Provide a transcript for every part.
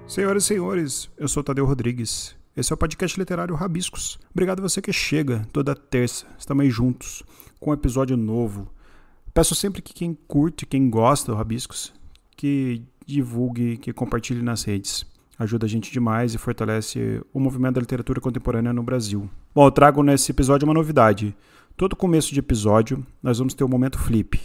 Senhoras e senhores, eu sou Tadeu Rodrigues. Esse é o podcast literário Rabiscos. Obrigado a você que chega toda terça. Estamos aí juntos com um episódio novo. Peço sempre que quem curte, quem gosta do Rabiscos, que divulgue, que compartilhe nas redes. Ajuda a gente demais e fortalece o movimento da literatura contemporânea no Brasil. Bom, eu trago nesse episódio uma novidade. Todo começo de episódio nós vamos ter o Momento Flip,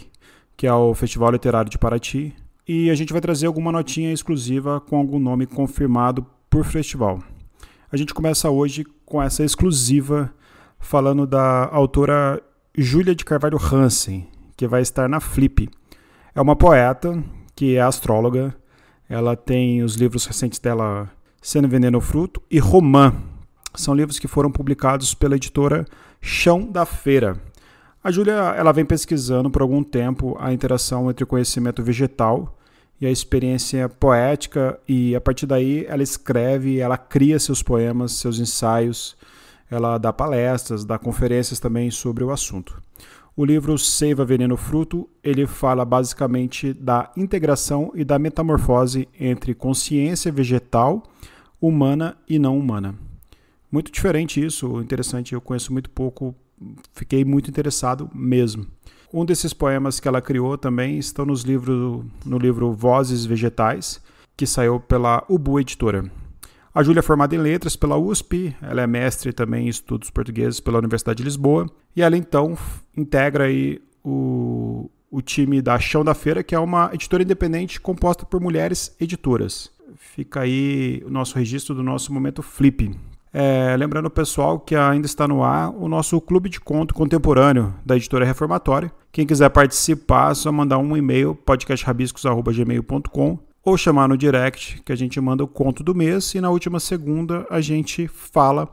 que é o Festival Literário de Paraty, e a gente vai trazer alguma notinha exclusiva com algum nome confirmado por festival. A gente começa hoje com essa exclusiva falando da autora Júlia de Carvalho Hansen, que vai estar na Flip. É uma poeta que é astróloga. Ela tem os livros recentes dela Sendo Veneno ou Fruto e Romã. São livros que foram publicados pela editora Chão da Feira. A Júlia ela vem pesquisando por algum tempo a interação entre o conhecimento vegetal e a experiência poética, e a partir daí ela escreve, ela cria seus poemas, seus ensaios, ela dá palestras, dá conferências também sobre o assunto. O livro Seiva, Veneno, Fruto, ele fala basicamente da integração e da metamorfose entre consciência vegetal, humana e não humana. Muito diferente isso, interessante, eu conheço muito pouco, fiquei muito interessado mesmo. Um desses poemas que ela criou também estão no livro Vozes Vegetais, que saiu pela Ubu Editora. A Júlia é formada em letras pela USP, ela é mestre também em estudos portugueses pela Universidade de Lisboa, e ela então integra aí o time da Chão da Feira, que é uma editora independente composta por mulheres editoras. Fica aí o nosso registro do nosso Momento Flip. Lembrando o pessoal que ainda está no ar o nosso Clube de Conto Contemporâneo da Editora Reformatória. Quem quiser participar é só mandar um e-mail, podcastrabiscos@gmail.com, ou chamar no direct, que a gente manda o conto do mês, e na última segunda a gente fala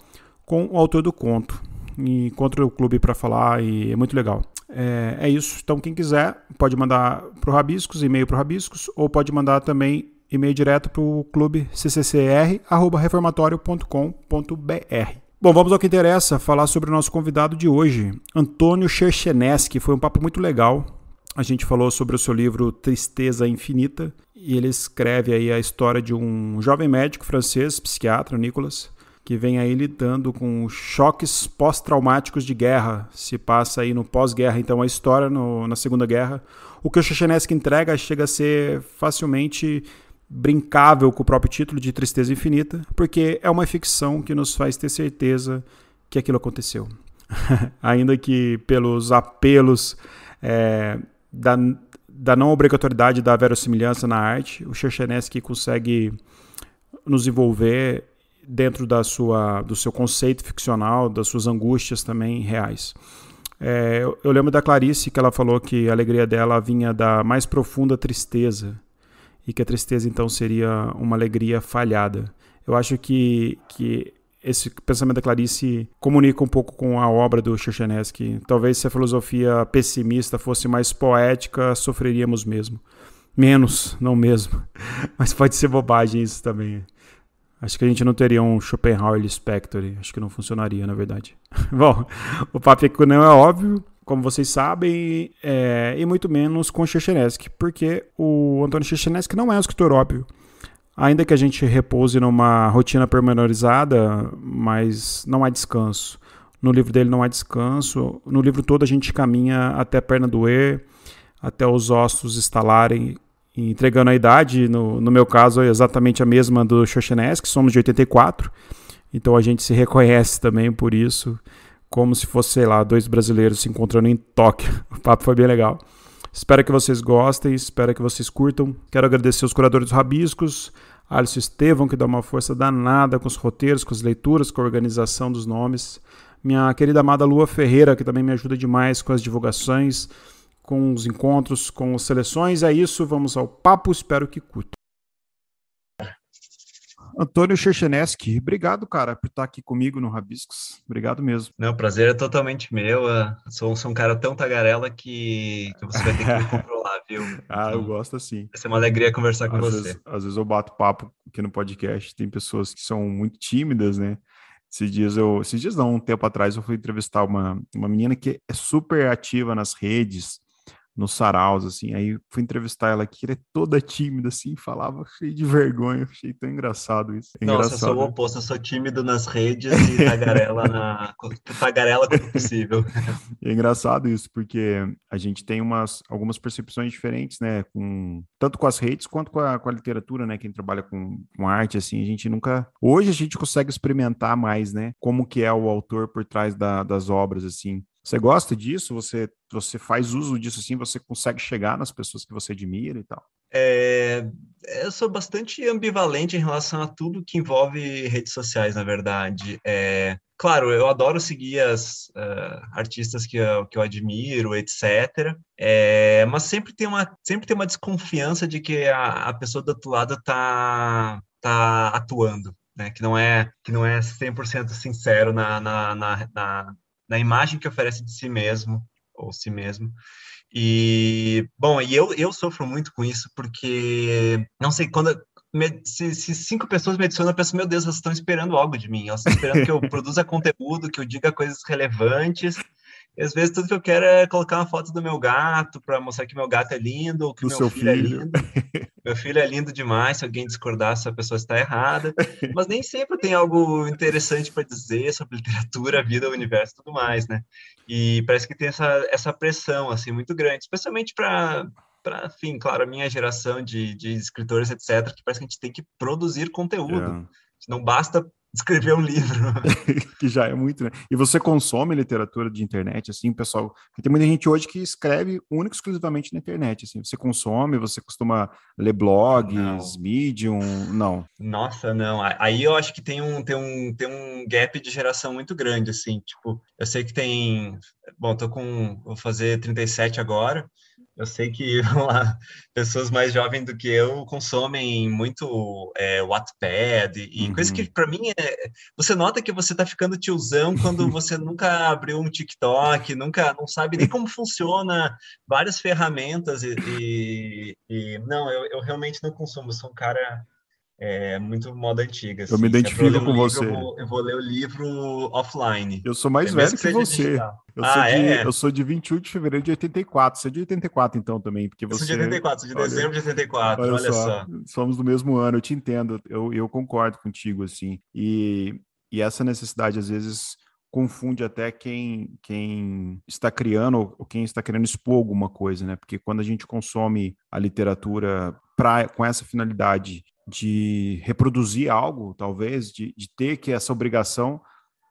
com o autor do conto. E encontra o clube para falar e é muito legal. É isso. Então quem quiser pode mandar para o Rabiscos, e-mail para o Rabiscos, ou pode mandar também e-mail direto para o clube cccr@reformatório.com.br. Bom, vamos ao que interessa, falar sobre o nosso convidado de hoje, Antônio Cherchenesky. Foi um papo muito legal. A gente falou sobre o seu livro Tristeza Infinita, e ele escreve aí a história de um jovem médico francês, psiquiatra, Nicolas, que vem aí lidando com choques pós-traumáticos de guerra. Se passa aí no pós-guerra, então, a história na Segunda Guerra. O que o Cherchenesky entrega chega a ser facilmente brincável com o próprio título de Tristeza Infinita, porque é uma ficção que nos faz ter certeza que aquilo aconteceu. Ainda que pelos apelos da não obrigatoriedade da verossimilhança na arte, o Cherchenesky consegue nos envolver dentro do seu conceito ficcional, das suas angústias também reais. Eu lembro da Clarice, que ela falou que a alegria dela vinha da mais profunda tristeza, e que a tristeza então seria uma alegria falhada. Eu acho que esse pensamento da Clarice comunica um pouco com a obra do Cherchenesky. Talvez se a filosofia pessimista fosse mais poética, sofreríamos mesmo. Menos, não mesmo. Mas pode ser bobagem isso também. Acho que a gente não teria um Schopenhauer Lispector. Acho que não funcionaria, na verdade. Bom, o papo aqui não é óbvio, como vocês sabem, e muito menos com o Cherchenesky, porque o Antônio Cherchenesky não é um escritor óbvio. Ainda que a gente repouse numa rotina pormenorizada, mas não há descanso. No livro dele não há descanso. No livro todo a gente caminha até a perna doer, até os ossos estalarem, entregando a idade. No meu caso, é exatamente a mesma do Cherchenesky, somos de 84, então a gente se reconhece também por isso, como se fosse, sei lá, dois brasileiros se encontrando em Tóquio. O papo foi bem legal. Espero que vocês gostem, espero que vocês curtam. Quero agradecer os curadores dos Rabiscos, Alisson Estevão, que dá uma força danada com os roteiros, com as leituras, com a organização dos nomes. Minha querida amada Lua Ferreira, que também me ajuda demais com as divulgações, com os encontros, com as seleções. É isso, vamos ao papo, espero que curtam. Antônio Cherchenesky, obrigado, cara, por estar aqui comigo no Rabiscos. Obrigado mesmo. Não, o prazer é totalmente meu. Sou um cara tão tagarela que você vai ter que me controlar, viu? Eu Então, gosto assim. vai ser uma alegria conversar com você. Às vezes eu bato papo aqui no podcast, tem pessoas que são muito tímidas, né? Esses dias não, um tempo atrás eu fui entrevistar uma menina que é super ativa nas redes, nos saraus, assim. Aí fui entrevistar ela aqui, ela é toda tímida, assim, falava cheio de vergonha. Achei tão engraçado isso. É Nossa, eu sou o engraçado. oposto, eu sou tímido nas redes e tagarela quando possível. É engraçado isso, porque a gente tem algumas percepções diferentes, né? Tanto com as redes quanto com a literatura, né? Quem trabalha com arte, assim, a gente nunca. Hoje a gente consegue experimentar mais, né? Como que é o autor por trás das obras, assim. Você gosta disso? Você faz uso disso, assim? Você consegue chegar nas pessoas que você admira e tal? É, eu sou bastante ambivalente em relação a tudo que envolve redes sociais, na verdade. Claro, eu adoro seguir as artistas que eu admiro, etc. Mas sempre tem uma desconfiança de que a pessoa do outro lado tá atuando, né? Que não é 100% sincero na imagem que oferece de si mesmo, ou si mesmo. Bom, eu sofro muito com isso, porque, não sei, se 5 pessoas me adicionam, eu penso, meu Deus, elas estão esperando algo de mim, elas estão esperando que eu produza conteúdo, que eu diga coisas relevantes, e às vezes tudo que eu quero é colocar uma foto do meu gato, para mostrar que meu gato é lindo, ou que Do meu seu filho é filho? lindo. Meu filho é lindo demais, se alguém discordar, essa pessoa está errada, mas nem sempre tem algo interessante para dizer sobre literatura, vida, universo e tudo mais, né? E parece que tem essa pressão, assim, muito grande, especialmente enfim, claro, a minha geração de escritores, etc., que parece que a gente tem que produzir conteúdo. É. Não basta escrever um livro. Que já é muito, né? E você consome literatura de internet, assim, pessoal? Porque tem muita gente hoje que escreve único e exclusivamente na internet, assim. Você consome, você costuma ler blogs, Não. Medium? Não. Nossa, não. Aí eu acho que tem um gap de geração muito grande, assim. Tipo, eu sei que tem. Bom, vou fazer 37 agora. Eu sei que, vamos lá, pessoas mais jovens do que eu consomem muito Wattpad e coisas que, Uhum. para mim, você nota que você tá ficando tiozão quando você nunca abriu um TikTok, nunca, não sabe nem como funciona várias ferramentas não, eu realmente não consumo. Eu sou um cara muito moda antiga, Eu me assim. Se é para eu ler identifico um com livro, eu você. vou, eu vou ler o livro offline, Eu sou mais mesmo velho que que seja você. digital. Ah, Eu sou de 28 de fevereiro de 84. Você é de 84, então, também, porque Eu sou de 84, sou de olha, dezembro de 84, olha olha só, só. somos do mesmo ano, eu te entendo, eu concordo contigo, assim. E essa necessidade, às vezes, confunde até quem está criando ou quem está querendo expor alguma coisa, né? Porque quando a gente consome a literatura com essa finalidade de reproduzir algo, talvez, de ter que essa obrigação,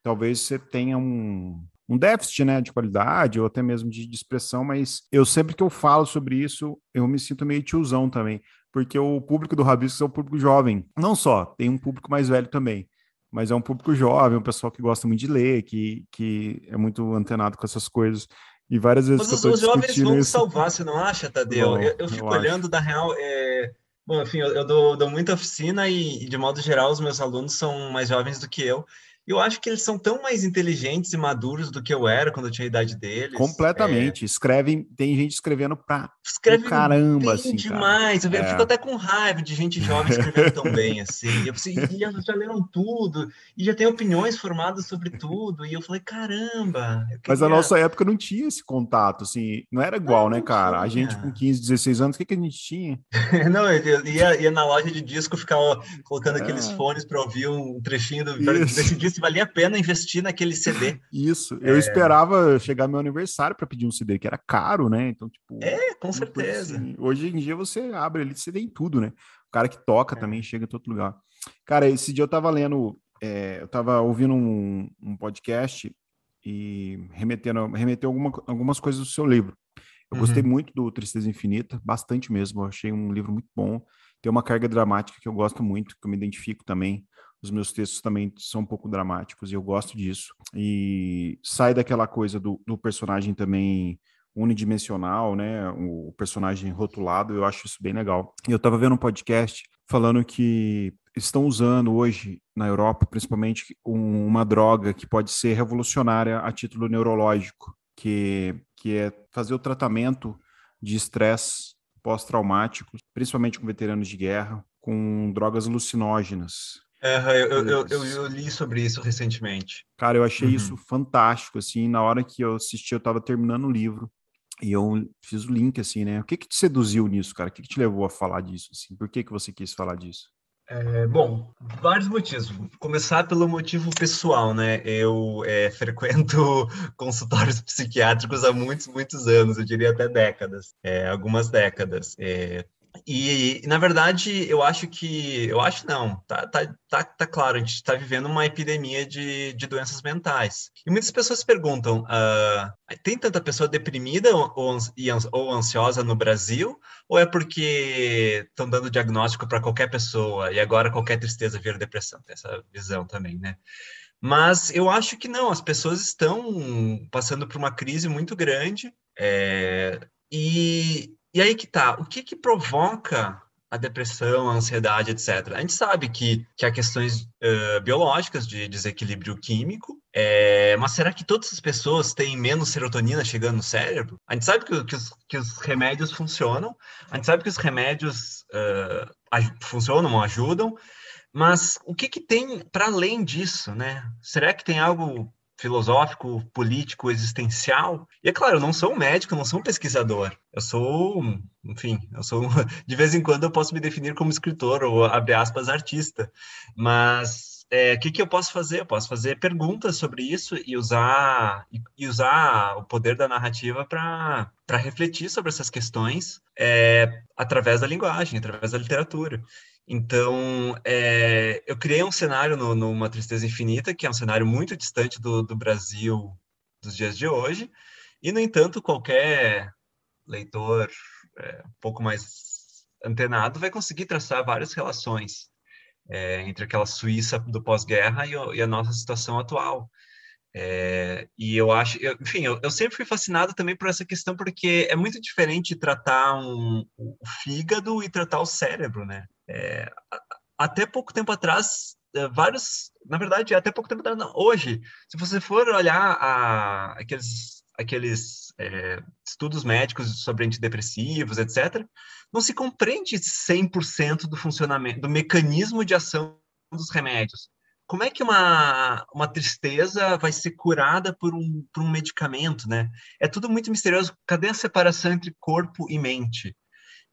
talvez você tenha um déficit, né, de qualidade ou até mesmo de expressão, mas eu sempre que eu falo sobre isso, eu me sinto meio tiozão também, porque o público do Rabiscos é um público jovem. Não só, tem um público mais velho também, mas é um público jovem, um pessoal que gosta muito de ler, que é muito antenado com essas coisas. E várias vezes Mas que eu os, estou os jovens discutindo vão isso, salvar, você não acha, Tadeu? Eu, bom, eu eu fico acho. olhando, da real, bom, enfim, eu dou muita oficina e, de modo geral, os meus alunos são mais jovens do que eu. Eu acho que eles são tão mais inteligentes e maduros do que eu era quando eu tinha a idade deles. Completamente. Escrevem, tem gente escrevendo pro Escreve caramba, bem assim, cara. demais. Eu fico É. até com raiva de gente jovem escrevendo tão bem assim. E elas já leram tudo, e já tem opiniões formadas sobre tudo. E eu falei, caramba, eu Mas a queria. nossa época não tinha esse contato, assim, não era igual, Não, né, não cara? A gente com tinha. 15, 16 anos, o que que a gente tinha? Não, eu ia na loja de disco ficar colocando aqueles É, fones para ouvir um trechinho, para isso, decidir se valia a pena investir naquele CD. isso. Eu esperava chegar meu aniversário para pedir um CD, que era caro, né? Então, tipo, Com uma coisa certeza. assim. Hoje em dia você abre ali, você tem tudo, né? O cara que toca também chega em todo lugar. Cara, esse dia eu tava lendo, eu tava ouvindo um podcast e remeteu algumas coisas do seu livro. Eu gostei Uhum. muito do Tristeza Infinita, bastante mesmo. Eu achei um livro muito bom. Tem uma carga dramática que eu gosto muito, que eu me identifico também. Os meus textos também são um pouco dramáticos e eu gosto disso. E sai daquela coisa do personagem também unidimensional, né? O personagem rotulado, eu acho isso bem legal. E eu estava vendo um podcast falando que estão usando hoje na Europa, principalmente, uma droga que pode ser revolucionária a título neurológico, que é fazer o tratamento de estresse pós-traumático, principalmente com veteranos de guerra, com drogas alucinógenas. Eu li sobre isso recentemente. Cara, eu achei isso Uhum. fantástico, assim, na hora que eu assisti, eu estava terminando o livro, E eu fiz o link, assim, né? O que que te seduziu nisso, cara? O que que te levou a falar disso, assim? Por que que você quis falar disso? Bom, vários motivos. Começar pelo motivo pessoal, né? Eu frequento consultórios psiquiátricos há muitos, muitos anos, eu diria até décadas, algumas décadas. Na verdade, eu acho não, tá claro, a gente está vivendo uma epidemia de doenças mentais. E muitas pessoas perguntam, tem tanta pessoa deprimida ou ansiosa no Brasil? Ou é porque estão dando diagnóstico para qualquer pessoa e agora qualquer tristeza vira depressão? Tem essa visão também, né? Mas eu acho que não, as pessoas estão passando por uma crise muito grande, e aí que tá, o que que provoca a depressão, a ansiedade, etc. A gente sabe que há questões biológicas de desequilíbrio químico, mas será que todas as pessoas têm menos serotonina chegando no cérebro? A gente sabe que os remédios funcionam, a gente sabe que os remédios funcionam, ajudam, mas o que que tem para além disso, né? Será que tem algo filosófico, político, existencial? E é claro, eu não sou um médico, eu não sou um pesquisador. Enfim, de vez em quando eu posso me definir como escritor ou, abre aspas, artista. Mas o que que eu posso fazer? Eu posso fazer perguntas sobre isso e usar o poder da narrativa para refletir sobre essas questões através da linguagem, através da literatura. Então, eu criei um cenário numa Tristeza Infinita, que é um cenário muito distante do Brasil dos dias de hoje, e, no entanto, qualquer leitor um pouco mais antenado vai conseguir traçar várias relações entre aquela Suíça do pós-guerra e a nossa situação atual. E eu acho, enfim, eu sempre fui fascinado também por essa questão, porque é muito diferente tratar o fígado e tratar o cérebro, né? Até pouco tempo atrás, na verdade, até pouco tempo atrás, não, hoje, se você for olhar aqueles estudos médicos sobre antidepressivos, etc., não se compreende 100% do funcionamento, do mecanismo de ação dos remédios. Como é que uma tristeza vai ser curada por um medicamento, né? É tudo muito misterioso. Cadê a separação entre corpo e mente?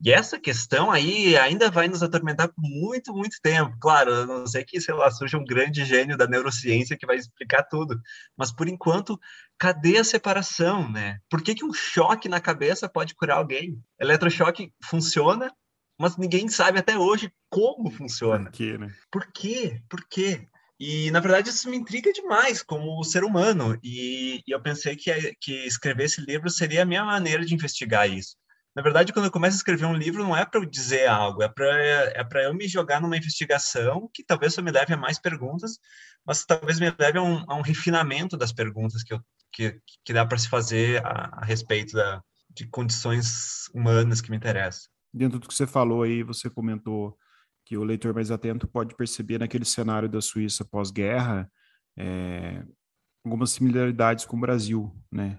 E essa questão aí ainda vai nos atormentar por muito, muito tempo. Claro, a não ser que, sei lá, surja um grande gênio da neurociência que vai explicar tudo. Mas, por enquanto, cadê a separação, né? Por que que um choque na cabeça pode curar alguém? Eletrochoque funciona, mas ninguém sabe até hoje como Por funciona. quê, né? Por quê? Por quê? E, na verdade, isso me intriga demais como ser humano. E eu pensei que escrever esse livro seria a minha maneira de investigar isso. Na verdade, quando eu começo a escrever um livro, não é para eu dizer algo, é para eu me jogar numa investigação que talvez só me leve a mais perguntas, mas talvez me leve a um refinamento das perguntas que dá para se fazer a respeito de condições humanas que me interessam. Dentro do que você falou aí, você comentou que o leitor mais atento pode perceber naquele cenário da Suíça pós-guerra é, algumas similaridades com o Brasil, né?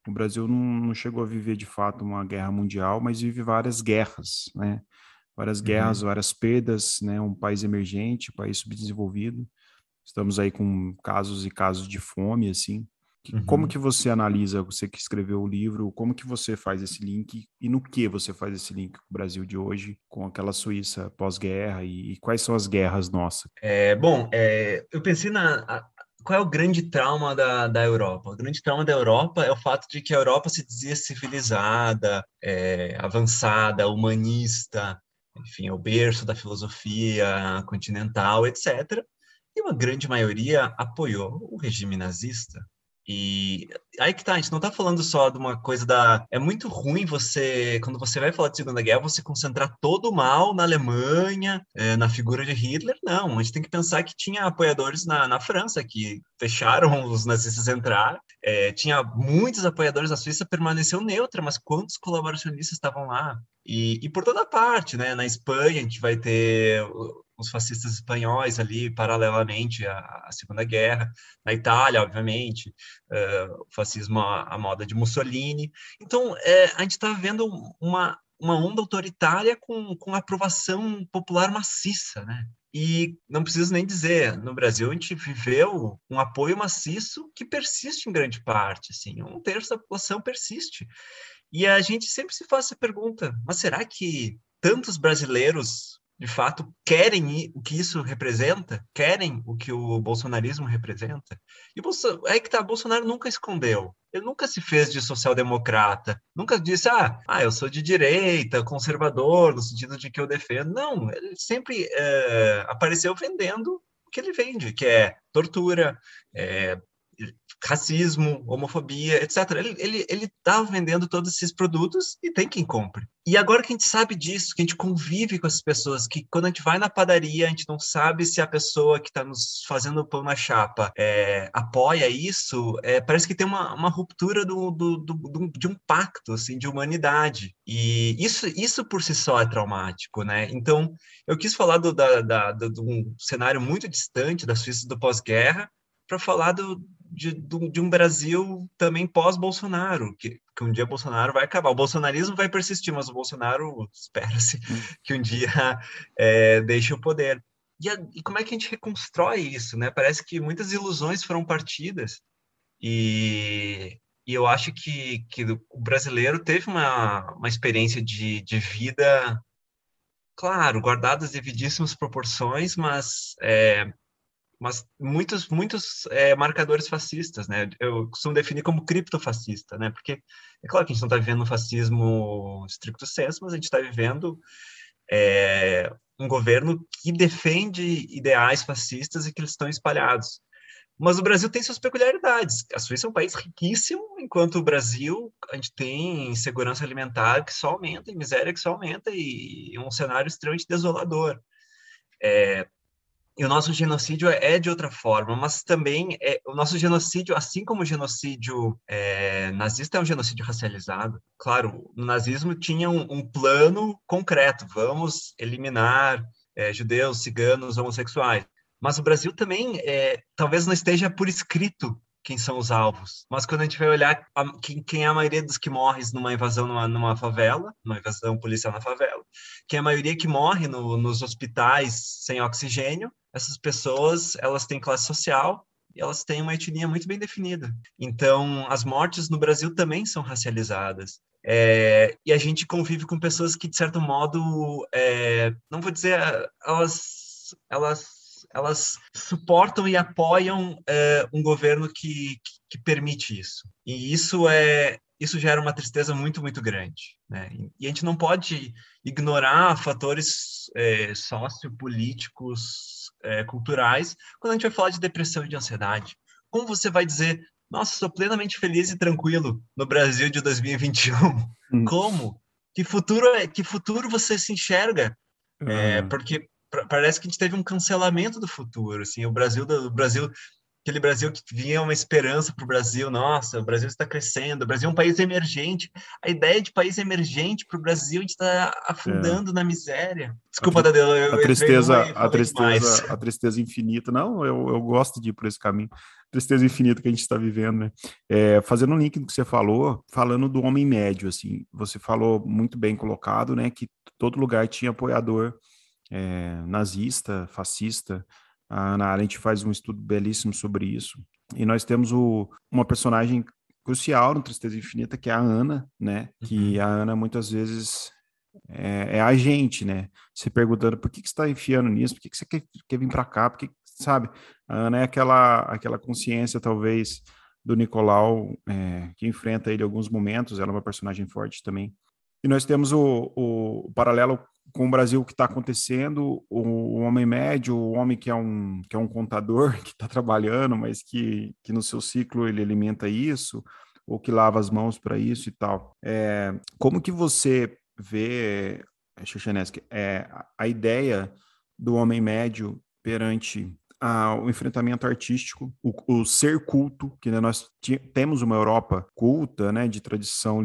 O Brasil não chegou a viver de fato uma guerra mundial, mas vive várias guerras, né? Várias guerras, Uhum, várias perdas, né? Um país emergente, um país subdesenvolvido. Estamos aí com casos e casos de fome, assim. Como que uhum. você analisa, você que escreveu o livro, como que você faz esse link e no que você faz esse link com o Brasil de hoje, com aquela Suíça pós-guerra e quais são as guerras nossas? Bom, eu pensei qual é o grande trauma da Europa? O grande trauma da Europa é o fato de que a Europa se dizia civilizada, avançada, humanista, enfim, é o berço da filosofia continental, etc. E uma grande maioria apoiou o regime nazista. E aí que tá, a gente não tá falando só de uma coisa da. É muito ruim quando você vai falar de Segunda Guerra, você concentrar todo o mal na Alemanha, na figura de Hitler. Não, a gente tem que pensar que tinha apoiadores na França que fecharam os nazistas entrar, tinha muitos apoiadores na Suíça, permaneceu neutra, mas quantos colaboracionistas estavam lá? E por toda parte, né? Na Espanha, a gente vai ter os fascistas espanhóis ali, paralelamente à Segunda Guerra. Na Itália, obviamente, o fascismo à moda de Mussolini. Então, a gente está vendo uma onda autoritária com aprovação popular maciça, né? E não preciso nem dizer, no Brasil a gente viveu um apoio maciço que persiste em grande parte, assim, um terço da população persiste. E a gente sempre se faz essa pergunta, mas será que tantos brasileiros, de fato, querem o que isso representa? Querem o que o bolsonarismo representa? E é que tá, Bolsonaro nunca escondeu. Ele nunca se fez de social-democrata, nunca disse, eu sou de direita, conservador, no sentido de que eu defendo. Não, ele sempre apareceu vendendo o que ele vende, que é tortura, é, racismo, homofobia, etc. Ele tá vendendo todos esses produtos e tem quem compre. E agora que a gente sabe disso, que a gente convive com essas pessoas, que quando a gente vai na padaria, a gente não sabe se a pessoa que está nos fazendo o pão na chapa apoia isso, parece que tem uma ruptura de um pacto, assim, de humanidade. E isso por si só é traumático, né? Então, eu quis falar de um cenário muito distante da Suíça do pós-guerra, para falar de um Brasil também pós-Bolsonaro, que um dia Bolsonaro vai acabar. O bolsonarismo vai persistir, mas o Bolsonaro espera-se que um dia deixe o poder. E como é que a gente reconstrói isso, né? Parece que muitas ilusões foram partidas e eu acho que o brasileiro teve uma experiência de vida, claro, guardadas devidíssimas proporções, mas muitos marcadores fascistas, né? Eu costumo definir como criptofascista, né? Porque é claro que a gente não está vivendo um fascismo stricto sensu, mas a gente está vivendo um governo que defende ideais fascistas e que eles estão espalhados. Mas o Brasil tem suas peculiaridades. A Suíça é um país riquíssimo, enquanto o Brasil, a gente tem insegurança alimentar que só aumenta, e miséria que só aumenta, e um cenário extremamente desolador. E o nosso genocídio é de outra forma, mas também o nosso genocídio, assim como o genocídio nazista é um genocídio racializado. Claro, no nazismo tinha um plano concreto, vamos eliminar judeus, ciganos, homossexuais. Mas o Brasil também talvez não esteja por escrito quem são os alvos. Mas quando a gente vai olhar quem é a maioria dos que morrem numa invasão numa favela, numa invasão policial na favela, quem é a maioria que morre nos hospitais sem oxigênio, essas pessoas, elas têm classe social e elas têm uma etnia muito bem definida. Então, as mortes no Brasil também são racializadas. E a gente convive com pessoas que, de certo modo, não vou dizer, elas suportam e apoiam um governo que permite isso. E isso gera uma tristeza muito, muito grande, né? E a gente não pode ignorar fatores sociopolíticos, culturais, quando a gente vai falar de depressão e de ansiedade. Como você vai dizer, nossa, sou plenamente feliz e tranquilo no Brasil de 2021? Como? Que futuro você se enxerga? Porque parece que a gente teve um cancelamento do futuro, assim, o Brasil, aquele Brasil que vinha uma esperança para o Brasil, nossa, o Brasil está crescendo, o Brasil é um país emergente, a ideia de país emergente para o Brasil, a gente está afundando na miséria. Desculpa, Tadeu, eu entrei numa e falei demais. A tristeza infinita, não, eu gosto de ir por esse caminho, tristeza infinita que a gente está vivendo, né? Fazendo um link do que você falou, falando do homem médio, assim, você falou muito bem colocado, né, que todo lugar tinha apoiador nazista, fascista. A Ana Arendt faz um estudo belíssimo sobre isso. E nós temos uma personagem crucial no Tristeza Infinita, que é a Ana, né? Que a Ana muitas vezes é a gente, né? Se perguntando por que você está enfiando nisso, por que você quer vir para cá, sabe? A Ana é aquela consciência, talvez, do Nicolau, que enfrenta ele em alguns momentos. Ela é uma personagem forte também. E nós temos o paralelo com o Brasil que está acontecendo, o homem médio, o homem que é um contador, que está trabalhando, mas que no seu ciclo ele alimenta isso, ou que lava as mãos para isso e tal. Como que você vê, Chochenevsky, a ideia do homem médio perante o enfrentamento artístico, o ser culto, que nós temos uma Europa culta, né, de tradição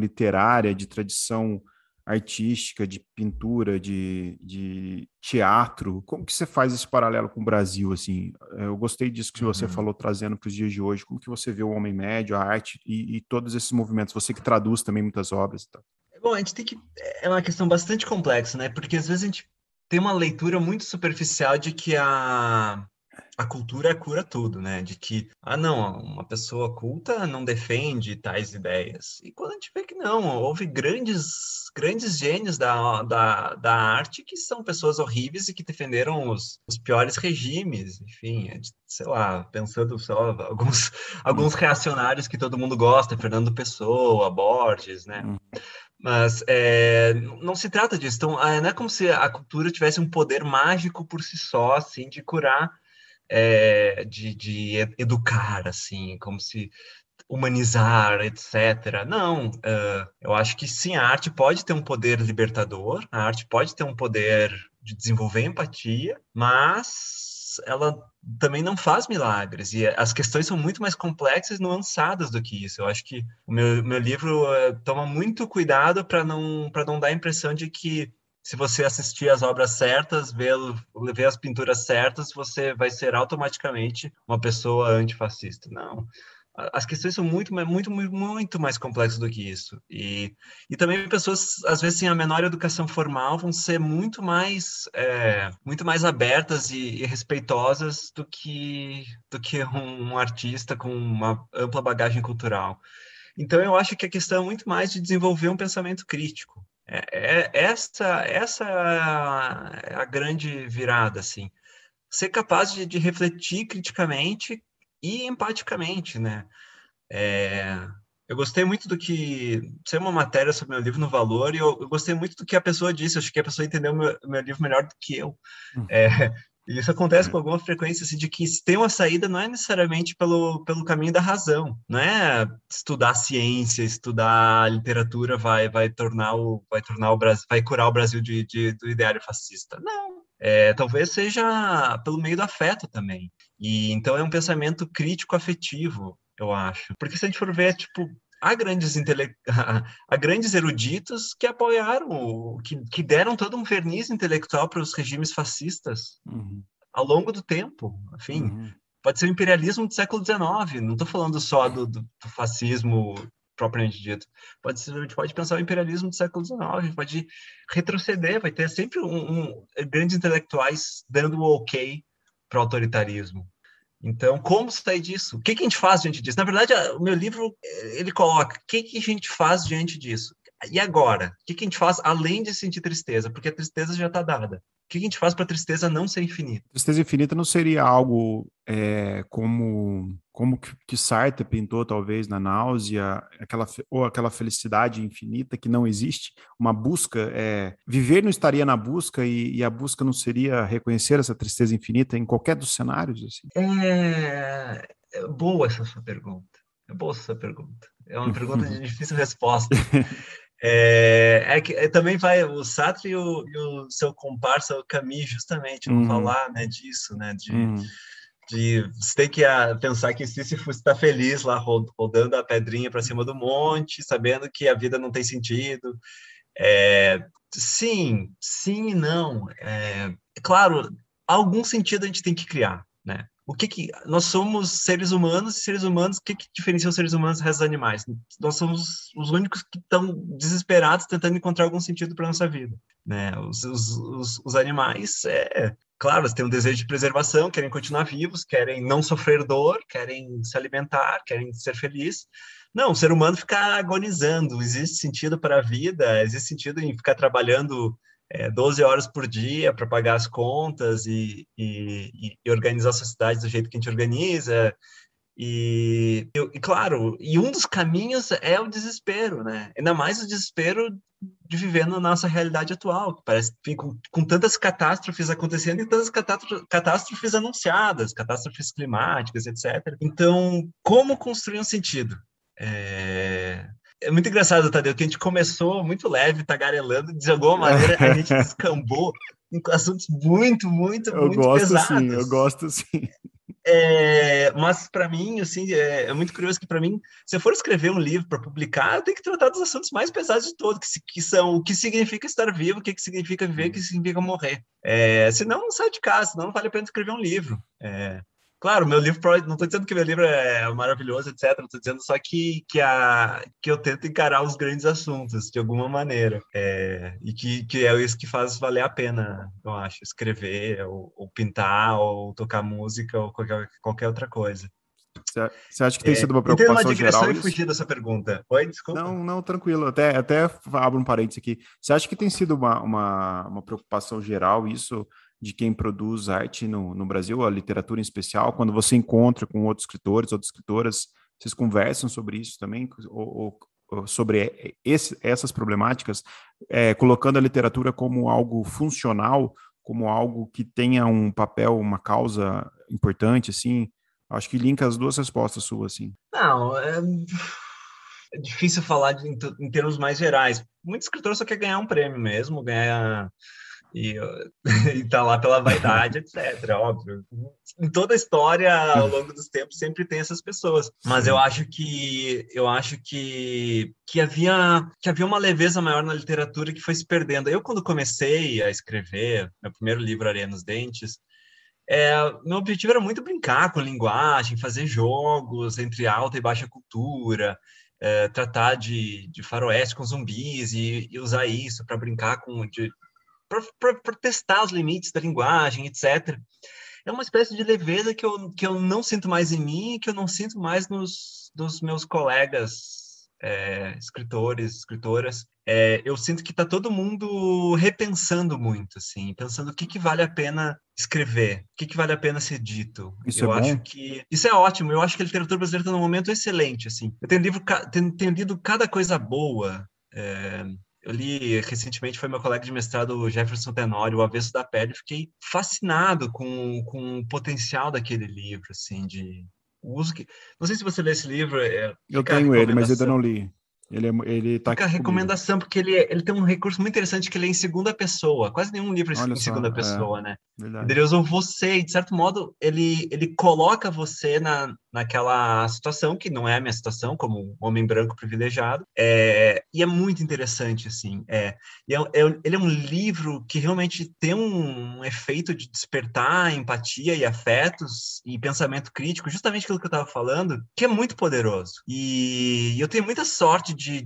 artística, de pintura, de teatro. Como que você faz esse paralelo com o Brasil, assim? Eu gostei disso que você falou, trazendo para os dias de hoje. Como que você vê o homem médio, a arte e todos esses movimentos? Você que traduz também muitas obras e tal. Bom, a gente tem que... É uma questão bastante complexa, né? Porque às vezes a gente tem uma leitura muito superficial de que a cultura cura tudo, né? De que, não, uma pessoa culta não defende tais ideias. E quando a gente vê que não, houve grandes gênios da arte que são pessoas horríveis e que defenderam os piores regimes, enfim, sei lá, pensando, sei lá, alguns reacionários que todo mundo gosta, Fernando Pessoa, Borges, né? Mas não se trata disso. Então, não é como se a cultura tivesse um poder mágico por si só, assim, de curar, de educar, assim, como se humanizar, etc. Não, eu acho que sim, a arte pode ter um poder libertador, a arte pode ter um poder de desenvolver empatia, mas ela também não faz milagres, e as questões são muito mais complexas e nuançadas do que isso. Eu acho que o meu livro toma muito cuidado para não dar a impressão de que se você assistir às obras certas, ver as pinturas certas, você vai ser automaticamente uma pessoa antifascista. Não. As questões são muito mais complexas do que isso. E também pessoas, às vezes, sem a menor educação formal, vão ser muito mais abertas e respeitosas do que um artista com uma ampla bagagem cultural. Então, eu acho que a questão é muito mais de desenvolver um pensamento crítico. Essa é a grande virada, assim. Ser capaz de refletir criticamente e empaticamente, né? Eu gostei muito do que... Saiu uma matéria sobre meu livro no Valor, e eu gostei muito do que a pessoa disse. Eu acho que a pessoa entendeu meu livro melhor do que eu. É, e isso acontece com alguma frequência, assim, de que se tem uma saída não é necessariamente pelo caminho da razão. Não é estudar ciência, estudar literatura vai tornar o Brasil, vai curar o Brasil do ideário fascista. Não. Talvez seja pelo meio do afeto também. E então é um pensamento crítico afetivo, eu acho. Porque se a gente for ver, tipo, há grandes eruditos que apoiaram, que deram todo um verniz intelectual para os regimes fascistas ao longo do tempo. Enfim, pode ser o imperialismo do século XIX, não estou falando só do fascismo propriamente dito. A gente pode pensar o imperialismo do século XIX, pode retroceder, vai ter sempre grandes intelectuais dando o ok para o autoritarismo. Então, como sair disso? O que a gente faz diante disso? Na verdade, o meu livro, ele coloca o que a gente faz diante disso. E agora? O que a gente faz além de sentir tristeza? Porque a tristeza já está dada. O que a gente faz para a tristeza não ser infinita? Tristeza infinita não seria algo como que Sartre pintou, talvez, na Náusea, ou aquela felicidade infinita que não existe, uma busca, viver não estaria na busca e a busca não seria reconhecer essa tristeza infinita em qualquer dos cenários, assim? É boa essa sua pergunta. É boa essa sua pergunta. É uma pergunta de difícil resposta. Que também vai o Sartre e o seu comparsa, o Camus, justamente, vão falar, né, disso, né, você tem que pensar que Sísifo está feliz lá, rodando a pedrinha para cima do monte, sabendo que a vida não tem sentido. Sim e não. Claro, algum sentido a gente tem que criar, né? Nós somos seres humanos, e seres humanos, o que diferencia os seres humanos dos restos dos animais? Nós somos os únicos que estão desesperados tentando encontrar algum sentido para nossa vida, né? Os animais, claro, eles têm um desejo de preservação, querem continuar vivos, querem não sofrer dor, querem se alimentar, querem ser felizes. Não, o ser humano fica agonizando. Existe sentido para a vida, existe sentido em ficar trabalhando 12 horas por dia para pagar as contas e organizar a sociedade do jeito que a gente organiza. Claro, um dos caminhos é o desespero, né? Ainda mais o desespero de viver na nossa realidade atual, que parece que com tantas catástrofes acontecendo e tantas catástrofes anunciadas, catástrofes climáticas, etc. Então, como construir um sentido? É muito engraçado, Tadeu, que a gente começou muito leve, tagarelando, de alguma maneira a gente descambou em assuntos muito, muito, Eu muito gosto sim, eu pesados. gosto sim. Mas para mim, assim, é muito curioso que para mim, se eu for escrever um livro para publicar, eu tenho que tratar dos assuntos mais pesados de todos, que são o que significa estar vivo, o que significa viver, o que significa morrer. Senão não sai de casa, senão não vale a pena escrever um livro. Claro, meu livro, não estou dizendo que meu livro é maravilhoso, etc. Estou dizendo só que eu tento encarar os grandes assuntos de alguma maneira. E que é isso que faz valer a pena, eu acho, escrever, ou pintar, ou tocar música, ou qualquer outra coisa. Você acha que tem sido uma Entendo uma preocupação digressão geral e isso? fugir dessa pergunta. Oi, desculpa. Não, não, tranquilo. Até abro um parênteses aqui. Você acha que tem sido uma preocupação geral isso de quem produz arte no Brasil, a literatura em especial, quando você encontra com outros escritores, outras escritoras, vocês conversam sobre isso também, ou sobre essas problemáticas, colocando a literatura como algo funcional, como algo que tenha um papel, uma causa importante, assim? Acho que linka as duas respostas suas, assim. Não, é difícil falar em termos mais gerais. Muito escritor só quer ganhar um prêmio mesmo, ganhar e, e tá lá pela vaidade, etc. Óbvio. Em toda a história, ao longo dos tempos, sempre tem essas pessoas. Mas eu Sim. acho que havia uma leveza maior na literatura que foi se perdendo. Eu, quando comecei a escrever, meu primeiro livro, Areia nos Dentes, meu objetivo era muito brincar com linguagem, fazer jogos entre alta e baixa cultura, tratar de faroeste com zumbis e usar isso para brincar para testar os limites da linguagem, etc. É uma espécie de leveza que eu não sinto mais em mim e que eu não sinto mais nos meus colegas escritores, escritoras. Eu sinto que está todo mundo repensando muito, assim, pensando o que vale a pena escrever, o que vale a pena ser dito. Isso é Eu acho bom? que isso é ótimo. Eu acho que a literatura brasileira está num momento excelente, assim. Eu tenho lido cada coisa boa. Eu li recentemente, foi meu colega de mestrado, o Jefferson Tenório, O Avesso da Pele. Fiquei fascinado com o potencial daquele livro, assim, de o uso que... Não sei se você lê esse livro, Eu fica a tenho ele, mas ainda não recomendação. li. Ele tá Fica a aqui comigo. recomendação, porque ele tem um recurso muito interessante que ele é em segunda pessoa. Quase nenhum livro é Olha em só, segunda pessoa, né? Ele verdade. usa o você, e de certo modo, ele coloca você naquela situação, que não é a minha situação, como um homem branco privilegiado, e é muito interessante, assim. Ele é um livro que realmente tem um efeito de despertar empatia e afetos e pensamento crítico, justamente aquilo que eu estava falando, que é muito poderoso. E eu tenho muita sorte de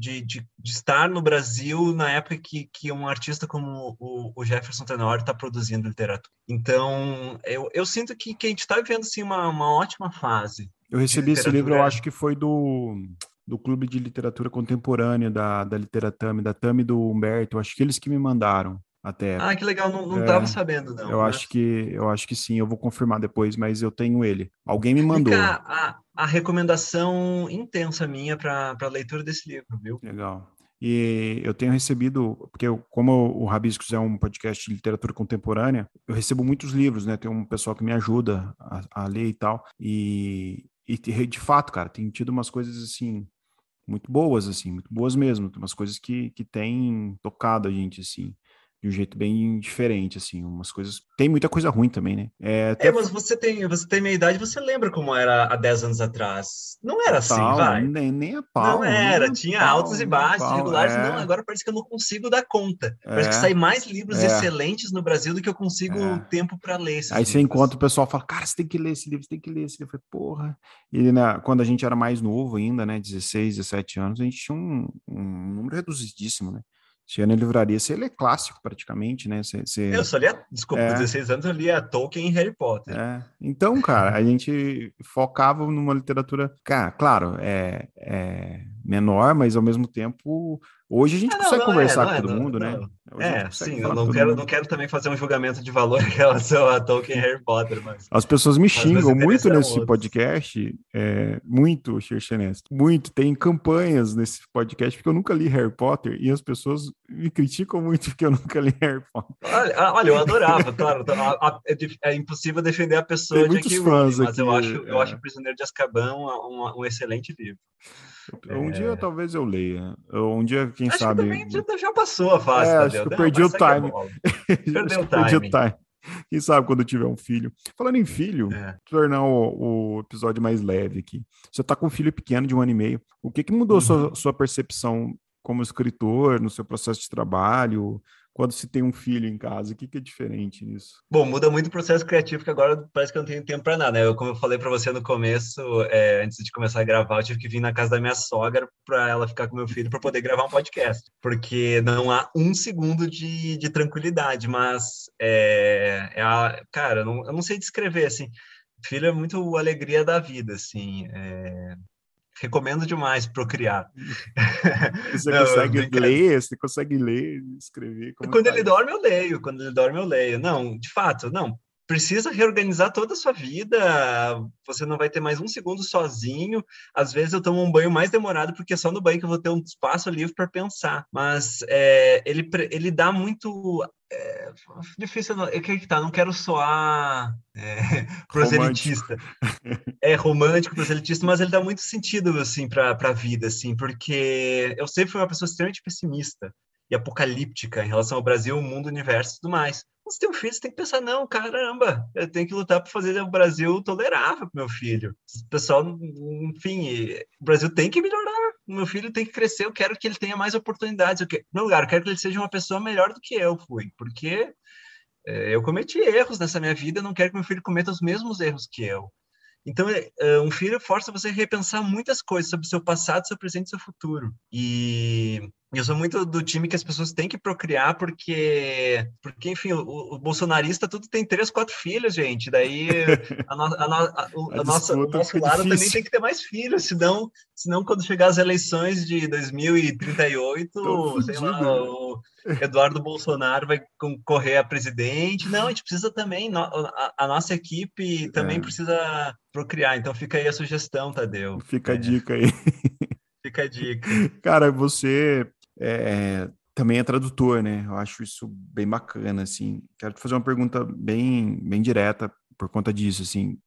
estar no Brasil na época que um artista como o Jefferson Tenório está produzindo literatura. Então, eu sinto que a gente está vivendo assim, uma ótima fase Eu de recebi esse livro, eu literatura. acho que foi do Clube de Literatura Contemporânea da Literatame, da Tami e do Humberto. Eu acho que eles que me mandaram até. Ah, que legal, não estava É, sabendo, não, eu acho mas que sim, eu vou confirmar depois, mas eu tenho ele. Alguém me fica mandou. a recomendação intensa minha para a leitura desse livro, viu? Legal. E eu tenho recebido, porque como o Rabiscos é um podcast de literatura contemporânea, eu recebo muitos livros, né? Tem um pessoal que me ajuda a ler e tal. E de fato, cara, tem tido umas coisas assim, muito boas mesmo. Tem umas coisas que têm tocado a gente, assim, de um jeito bem diferente, assim, umas coisas. Tem muita coisa ruim também, né? Mas você tem minha idade, você lembra como era há 10 anos atrás? Não era assim, Total, vai. nem a Não pau, nem era, a tinha altos pau, e nem a baixos pau. regulares. Não, agora parece que eu não consigo dar conta. Parece que É, sai mais livros é. excelentes no Brasil do que eu consigo É. tempo para ler esses Aí você livros. encontra o pessoal fala, cara, você tem que ler esse livro, você tem que ler esse livro. Eu falei, porra. E quando a gente era mais novo ainda, né, 16, 17 anos, a gente tinha um número reduzidíssimo, né? Chega na livraria, você lê clássico praticamente, né? Eu só lia, desculpa, com É, 16 anos eu lia Tolkien e Harry Potter. Então, cara, a gente focava numa literatura, cara, claro, é menor, mas ao mesmo tempo, hoje a gente Não, consegue não é, conversar não com é, todo não, mundo, né? não. Hoje a gente consegue Sim, eu falar com não todo quero, não mundo. quero também fazer um julgamento de valor em relação a Tolkien e Harry Potter, mas, As pessoas me mas meus xingam muito interesses eram nesse outros. podcast, muito, Xerxenest, muito. Tem campanhas nesse podcast, porque eu nunca li Harry Potter, e as pessoas me criticam muito porque eu nunca li Harry Potter. Olha, eu adorava, claro, é impossível defender a Tem pessoa muitos J.K. Rowling, fãs mas aqui. eu acho Prisioneiro de Azkaban um excelente livro. Um dia talvez eu leia. Um dia, quem Acho que sabe. também já passou a fase da Acho que Del. eu Não, perdi mas o segue a time. bola. Acho Perdeu que o eu perdi o time. time. Quem sabe quando eu tiver um filho. Falando em filho, É. tornar o episódio mais leve aqui. Você tá com um filho pequeno de 1 ano e meio. O que mudou Uhum. sua percepção como escritor, no seu processo de trabalho? quando se tem um filho em casa? O que que é diferente nisso? Bom, muda muito o processo criativo, que agora parece que eu não tenho tempo para nada, né? Como eu falei para você no começo, antes de começar a gravar, eu tive que vir na casa da minha sogra para ela ficar com meu filho para poder gravar um podcast, porque não há um segundo de tranquilidade, mas cara, eu não sei descrever, assim, filho é muito alegria da vida, assim, recomendo demais procriar. Você Não, consegue brincadeira. ler? Você consegue ler, escrever? Como Quando tá ele isso? dorme, eu leio. Quando ele dorme, eu leio. Não, de fato, não. Precisa reorganizar toda a sua vida. Você não vai ter mais um segundo sozinho. Às vezes eu tomo um banho mais demorado, porque é só no banho que eu vou ter um espaço livre para pensar. Mas ele dá muito. Difícil, eu quero que tá, não quero soar Romântico. proselitista. É romântico, proselitista, mas ele dá muito sentido, assim, para a vida, assim, porque eu sempre fui uma pessoa extremamente pessimista e apocalíptica em relação ao Brasil, o mundo, o universo e tudo mais. Você tem um filho, você tem que pensar, não, caramba, eu tenho que lutar para fazer o Brasil tolerável para meu filho. O pessoal, enfim, o Brasil tem que melhorar. O meu filho tem que crescer, eu quero que ele tenha mais oportunidades. Em meu lugar, eu quero que ele seja uma pessoa melhor do que eu fui, porque eu cometi erros nessa minha vida, eu não quero que meu filho cometa os mesmos erros que eu. Então, um filho força você a repensar muitas coisas sobre o seu passado, seu presente e seu futuro. E eu sou muito do time que as pessoas têm que procriar, porque enfim, o bolsonarista tudo tem 3, 4 filhos, gente. Daí A o disputa nosso fica lado também difícil. tem que ter mais filhos, senão quando chegar as eleições de Tô 2038, sei lá, fudido. o Eduardo Bolsonaro vai concorrer a presidente. Não, a gente precisa também, a nossa equipe também É, precisa procriar. Então fica aí a sugestão, Tadeu. fica a dica aí. Fica a dica. Cara, você também é tradutor, né? Eu acho isso bem bacana, assim. Quero te fazer uma pergunta bem direta por conta disso, assim.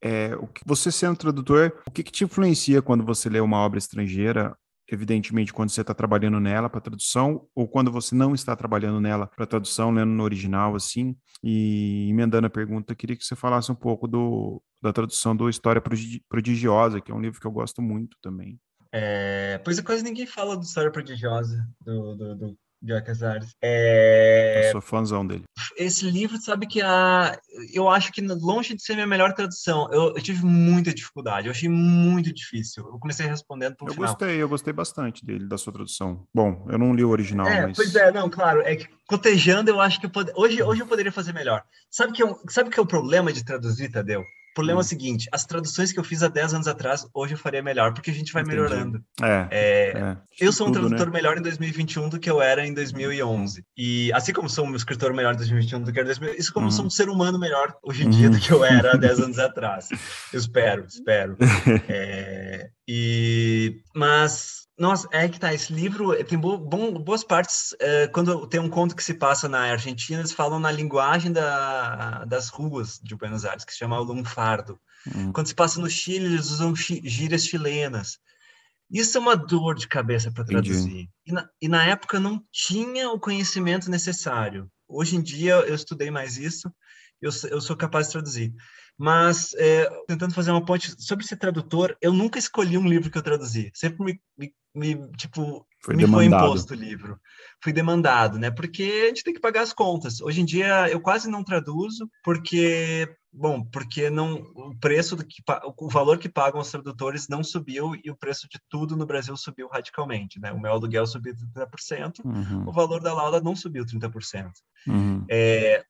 Você sendo tradutor, o que que te influencia quando você lê uma obra estrangeira? Evidentemente, quando você está trabalhando nela para tradução, ou quando você não está trabalhando nela para tradução, lendo no original, assim. E emendando a pergunta, eu queria que você falasse um pouco da tradução do História Prodigiosa, que é um livro que eu gosto muito também. Pois é, quase ninguém fala do História Prodigiosa do Joe Casares. Eu sou fãzão dele. Esse livro, sabe que eu acho que longe de ser minha melhor tradução, eu tive muita dificuldade, eu achei muito difícil. Eu comecei respondendo para o final. Eu gostei bastante dele, da sua tradução. Bom, eu não li o original, Pois mas é, não, claro, é que cotejando eu acho que hoje eu poderia fazer melhor. Sabe que é o problema de traduzir, Tadeu? O problema é o hum, seguinte, as traduções que eu fiz há 10 anos atrás, hoje eu faria melhor, porque a gente vai entendi. melhorando. Acho Eu que sou um tudo, né? tradutor melhor em 2021 do que eu era em 2011. E assim como sou um escritor melhor em 2021 do que era em 2000, isso como eu sou um Uhum. ser humano melhor hoje em dia do Uhum. que eu era há 10 anos atrás. Eu espero. Mas, nossa, é que tá, esse livro tem boas partes. Quando tem um conto que se passa na Argentina, eles falam na linguagem das ruas de Buenos Aires, que se chama o lunfardo. Uhum. Quando se passa no Chile, eles usam gírias chilenas. Isso é uma dor de cabeça para Entendi. traduzir. E na época eu não tinha o conhecimento necessário. Hoje em dia eu estudei mais isso, eu sou capaz de traduzir. Mas, tentando fazer uma ponte sobre ser tradutor, eu nunca escolhi um livro que eu traduzi. Sempre tipo, Foi me foi demandado. imposto o livro. Fui demandado, né? Porque a gente tem que pagar as contas. Hoje em dia eu quase não traduzo, porque não, o preço o valor que pagam os tradutores não subiu e o preço de tudo no Brasil subiu radicalmente, né? O meu aluguel subiu 30%, o Uhum. valor da lauda não subiu 30%. Uhum.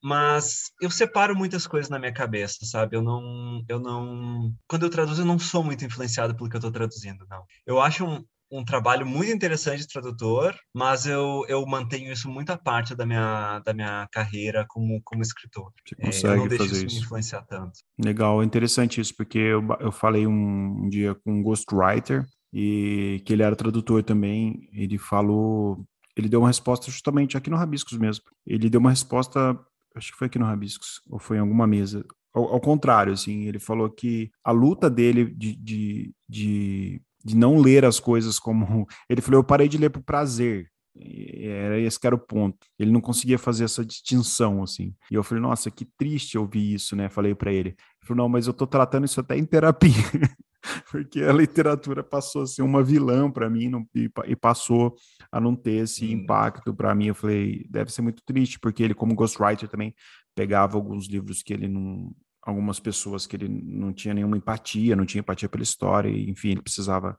Mas eu separo muitas coisas na minha cabeça, sabe? Quando eu traduzo, eu não sou muito influenciado pelo que eu estou traduzindo, não. Eu acho um trabalho muito interessante de tradutor, mas eu mantenho isso muito à parte da minha carreira como escritor. Você Eu não consegue deixo fazer isso me isso. influenciar tanto. Legal, interessante isso, porque eu falei um dia com um ghostwriter, e que ele era tradutor também. Ele deu uma resposta justamente aqui no Rabiscos mesmo. Ele deu uma resposta, acho que foi aqui no Rabiscos, ou foi em alguma mesa. Ao contrário, assim, ele falou que a luta dele de não ler as coisas como. Ele falou: eu parei de ler por prazer. Era esse que era o ponto. Ele não conseguia fazer essa distinção, assim. E eu falei: nossa, que triste ouvir isso, né? Falei para ele. Ele falou: não, mas eu tô tratando isso até em terapia. porque a literatura passou a ser uma vilã para mim e passou a não ter esse impacto para mim. Eu falei, deve ser muito triste, porque ele, como ghostwriter, também pegava alguns livros que ele não. Algumas pessoas que ele não tinha nenhuma empatia, não tinha empatia pela história, e, enfim, ele precisava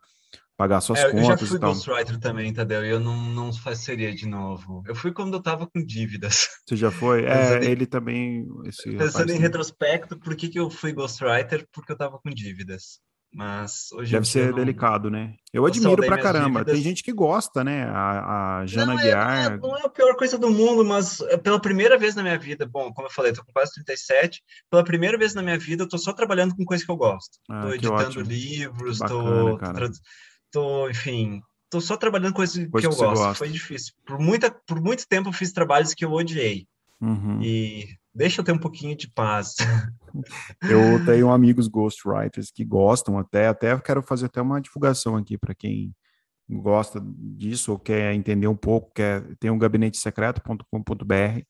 pagar suas Eu já contas e fui tal. ghostwriter também, Tadeu, e eu não faceria de novo. Eu fui quando eu tava com dívidas. Você já foi? Pensando em, Ele também, esse pensando rapaz em também. retrospecto, por que que eu fui ghostwriter? Porque eu tava com dívidas. Mas hoje em Deve dia ser delicado, né? Eu eu admiro saldei pra minhas caramba. Tem dívidas. gente que gosta, né? A Jana Não é, Aguiar. não é a pior coisa do mundo, mas pela primeira vez na minha vida, bom, como eu falei, tô com quase 37, pela primeira vez na minha vida eu tô só trabalhando com coisa que eu gosto. Ah, Tô que editando ótimo. Que livros, bacana, cara. enfim, tô só trabalhando com coisa que Coisa eu que você gosto. gosta. Foi difícil. Por muito tempo eu fiz trabalhos que eu odiei. Uhum. E deixa eu ter um pouquinho de paz. Eu tenho amigos ghostwriters que gostam até quero fazer até uma divulgação aqui para quem gosta disso ou quer entender um pouco, tem um gabinetesecreto.com.br,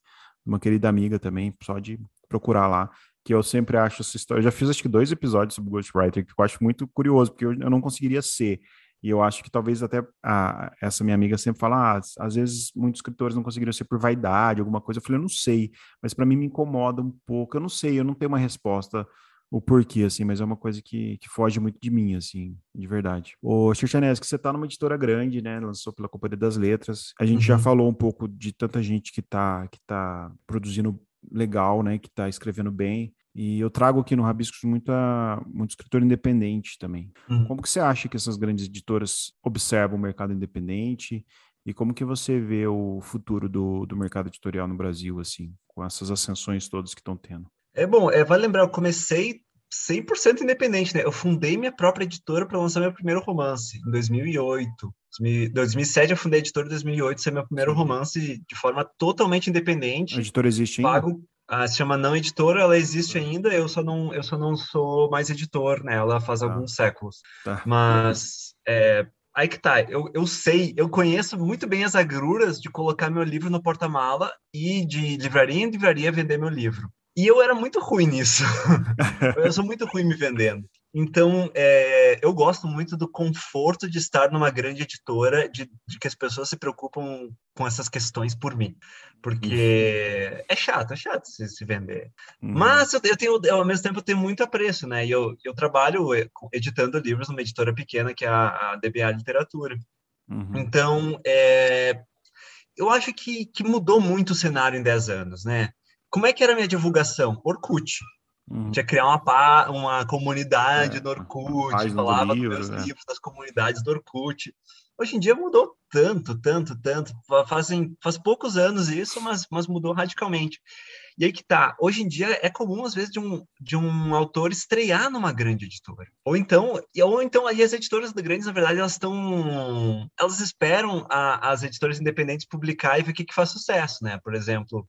uma querida amiga também, só de procurar lá, que eu sempre acho essa história. Eu já fiz acho que 2 episódios sobre ghostwriter, que eu acho muito curioso, porque eu não conseguiria ser. E eu acho que talvez até essa minha amiga sempre fala, às vezes muitos escritores não conseguiriam ser por vaidade, alguma coisa. Eu falei, eu não sei, mas para mim me incomoda um pouco. Eu não sei, eu não tenho uma resposta o porquê, assim, mas é uma coisa que foge muito de mim, assim, de verdade. Ô, Xerxanés, que você tá numa editora grande, né? Lançou pela Companhia das Letras. A gente já Uhum, falou um pouco de tanta gente que tá produzindo legal, né? Que tá escrevendo bem. E eu trago aqui no Rabiscos muito escritor independente também. uhum. Como que você acha que essas grandes editoras observam o mercado independente? E como que você vê o futuro do mercado editorial no Brasil, assim, com essas ascensões todas que estão tendo? É bom, vale lembrar, eu comecei 100% independente, né? Eu fundei minha própria editora para lançar meu primeiro romance, em 2008. 2007 eu fundei a editora, em 2008 esse é meu primeiro Sim. romance de forma totalmente A independente, editora existe ainda? pago, se chama Não Editora, ela existe ainda, eu só não sou mais editor, né? Ela faz Tá, alguns séculos. tá. Mas aí que tá, eu sei, eu conheço muito bem as agruras de colocar meu livro no porta-mala e de livraria em livraria vender meu livro. E eu era muito ruim nisso. Eu sou muito ruim me vendendo. Então, eu gosto muito do conforto de estar numa grande editora, de que as pessoas se preocupam com essas questões por mim. Porque é chato se vender. Uhum, Mas ao mesmo tempo, eu tenho muito apreço, né? E eu trabalho editando livros numa editora pequena, que é a DBA Literatura. uhum, Então, eu acho que mudou muito o cenário em 10 anos, né? Como é que era a minha divulgação? Orkut. uhum. Tinha que criar uma comunidade do A Orkut, página do falava dos meus livro, livros nas comunidades do Orkut. Hoje em dia mudou tanto, tanto, tanto. Faz poucos anos isso, mas mudou radicalmente. E aí que tá, hoje em dia é comum, às vezes, de um autor estrear numa grande editora. Ou então aí as editoras grandes, na verdade, elas esperam as editoras independentes publicar e ver o que faz sucesso, né? Por exemplo,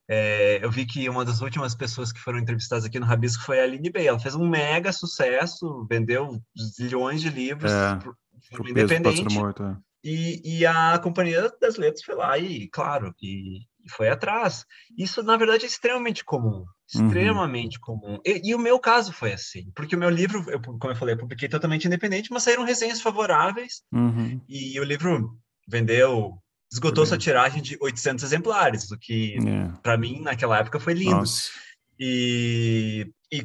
eu vi que uma das últimas pessoas que foram entrevistadas aqui no Rabisco foi a Aline Bey. Ela fez um mega sucesso, vendeu zilhões de livros é, de que o forma peso do pássaro independente. morto. E a Companhia das Letras foi lá e, claro, e foi atrás. Isso, na verdade, é extremamente comum. Uhum, Extremamente comum. E o meu caso foi assim, porque o meu livro, como eu falei, eu publiquei totalmente independente, mas saíram resenhas favoráveis uhum, e o livro foi esgotou sua bem. tiragem de 800 exemplares, o que, É, para mim, naquela época foi lindo. nossa,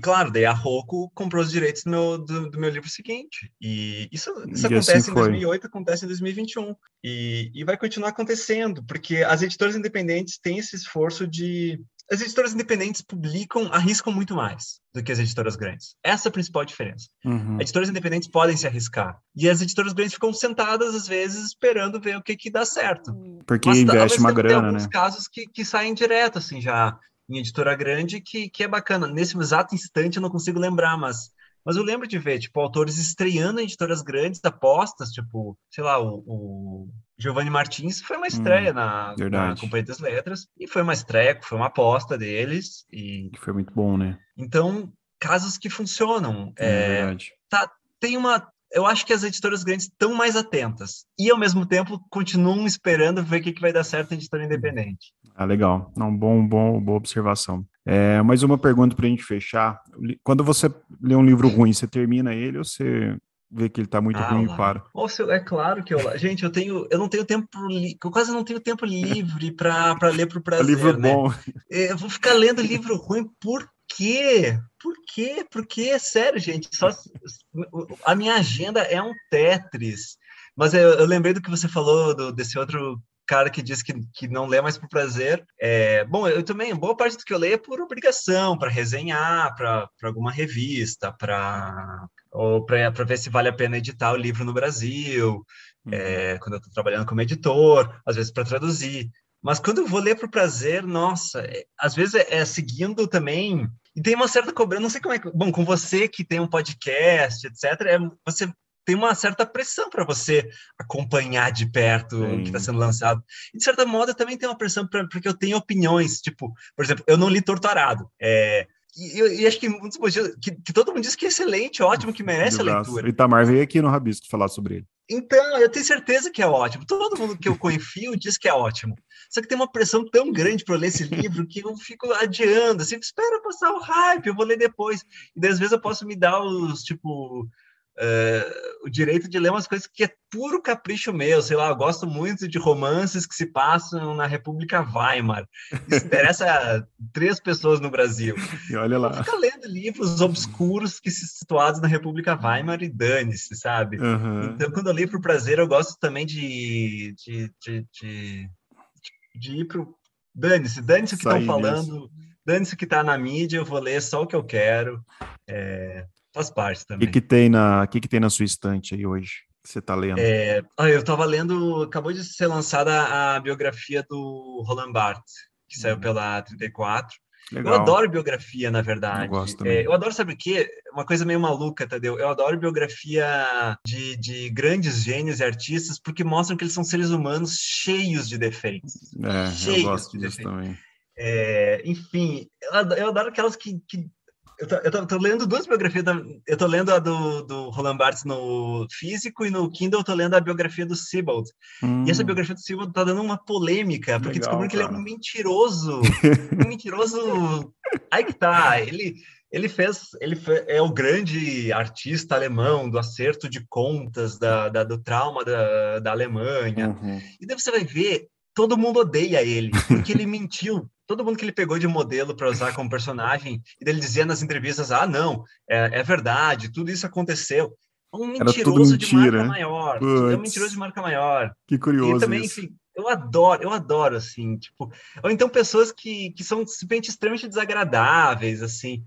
Claro, daí a Roku comprou os direitos do meu livro seguinte. E isso e assim acontece em foi. 2008, acontece em 2021. E vai continuar acontecendo, porque as editoras independentes têm esse esforço de. As editoras independentes arriscam muito mais do que as editoras grandes. Essa é a principal diferença. As Uhum. editoras independentes podem se arriscar. E as editoras grandes ficam sentadas, às vezes, esperando ver o que dá certo. Porque Mas, ao investe mesmo uma tempo, tem grana, alguns né? casos que saem direto, assim, já em editora grande, que é bacana. Nesse exato instante eu não consigo lembrar, mas eu lembro de ver, tipo, autores estreando em editoras grandes, apostas, tipo, sei lá, o Giovanni Martins foi uma estreia na Verdade. Companhia das Letras, e foi uma estreia, foi uma aposta deles, e Que foi muito bom, né? então, casos que funcionam. É verdade. Tá, eu acho que as editoras grandes estão mais atentas, e ao mesmo tempo continuam esperando ver o que vai dar certo em editora independente. Ah, legal. Não, boa observação. Mais uma pergunta para a gente fechar. Quando você lê um livro ruim, você termina ele ou você vê que ele tá muito ruim e para. É claro que gente, eu não tenho tempo, eu quase não tenho tempo livre para ler por É livro prazer, né? bom. Eu vou ficar lendo livro ruim por quê? Por quê? Por quê? Sério, gente, a minha agenda é um Tetris. Mas eu lembrei do que você falou desse outro cara que diz que não lê mais por prazer. Bom, eu também, boa parte do que eu leio é por obrigação, para resenhar, para alguma revista, ou para ver se vale a pena editar o livro no Brasil, quando eu estou trabalhando como editor, às vezes para traduzir. Mas quando eu vou ler por prazer, nossa, às vezes seguindo também. E tem uma certa cobrança, não sei como é que. Bom, com você que tem um podcast, etc., você tem uma certa pressão para você acompanhar de perto o que está sendo lançado. E, de certa modo, eu também tenho uma pressão porque eu tenho opiniões. Tipo, por exemplo, eu não li Torturado. E acho que um dos motivos que todo mundo diz que é excelente, ótimo, que merece a leitura. O Itamar veio aqui no Rabisco falar sobre ele. Então, eu tenho certeza que é ótimo. Todo mundo que eu confio diz que é ótimo. Só que tem uma pressão tão grande para ler esse livro que eu fico adiando. Assim, espera passar o hype, eu vou ler depois. E daí, às vezes eu posso me dar o direito de ler umas coisas que é puro capricho meu, sei lá, eu gosto muito de romances que se passam na República Weimar. Isso interessa a 3 pessoas no Brasil. E olha lá. Vou ficar lendo livros obscuros que se situados na República Weimar e dane-se, sabe? Então, quando eu leio por prazer, eu gosto também de ir pro... Dane-se o que estão falando, dane-se o que está na mídia, eu vou ler só o que eu quero. Faz parte também. O que tem na sua estante aí hoje, que você está lendo? Eu estava lendo, acabou de ser lançada a biografia do Roland Barthes, que saiu pela 34. Legal. Eu adoro biografia, na verdade. Eu gosto também. Eu adoro, sabe o quê? Uma coisa meio maluca, Tadeu. Eu adoro biografia de grandes gênios e artistas, porque mostram que eles são seres humanos cheios de defeitos. Eu gosto disso também. Enfim, eu adoro aquelas que eu tô lendo 2 biografias. Eu tô lendo a do Roland Barthes no físico e no Kindle eu tô lendo a biografia do Sebald. E essa biografia do Sebald tá dando uma polêmica, porque descobriram que ele é um mentiroso. Um mentiroso. Aí que tá. Ele é o grande artista alemão do acerto de contas, do trauma da Alemanha. E daí você vai ver, todo mundo odeia ele, porque ele mentiu. Todo mundo que ele pegou de modelo para usar como personagem, e ele dizia nas entrevistas, não, é verdade, tudo isso aconteceu. Um mentiroso de marca maior. É um mentiroso de marca maior. Que curioso. E também, isso. Enfim, eu adoro, assim, tipo... Ou então pessoas que são simplesmente extremamente desagradáveis, assim.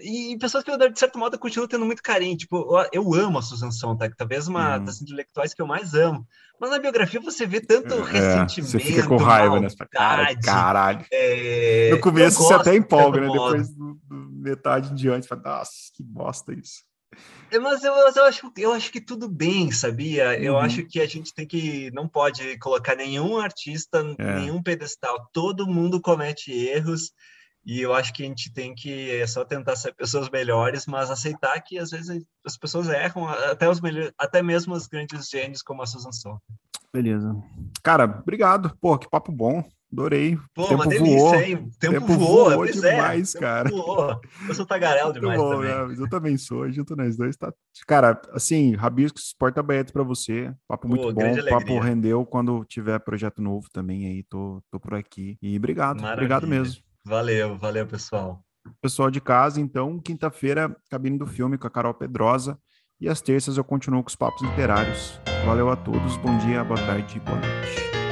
E pessoas que eu, de certo modo, continuo tendo muito carinho. Tipo, eu amo a Susan Sontag, talvez uma das intelectuais que eu mais amo. Mas na biografia você vê tanto ressentimento, você fica com raiva, maldade, né? Caralho. No começo você até empolga, né? Depois do metade em diante, você fala, nossa, que bosta isso. Mas eu acho que tudo bem, sabia? Eu acho que a gente não pode colocar nenhum artista, nenhum pedestal. Todo mundo comete erros. E eu acho que a gente tem que só tentar ser pessoas melhores, mas aceitar que às vezes as pessoas erram, até mesmo os grandes gênios como a Susan Sontag. Beleza. Cara, obrigado. Pô, que papo bom. Adorei. Pô, uma delícia, voou. hein? O tempo voa demais, cara. Voou. Eu sou tagarelo demais bom, também. Né? Eu também sou, junto nós dois. Tá... Cara, assim, Rabiscos, porta aberta pra você. Papo muito bom. Papo rendeu. Quando tiver projeto novo também aí, tô por aqui. E obrigado. Maravilha. Obrigado mesmo. Valeu, pessoal. Pessoal de casa, então, quinta-feira, Cabine do Filme com a Carol Pedrosa. E às terças eu continuo com os papos literários. Valeu a todos, bom dia, boa tarde e boa noite.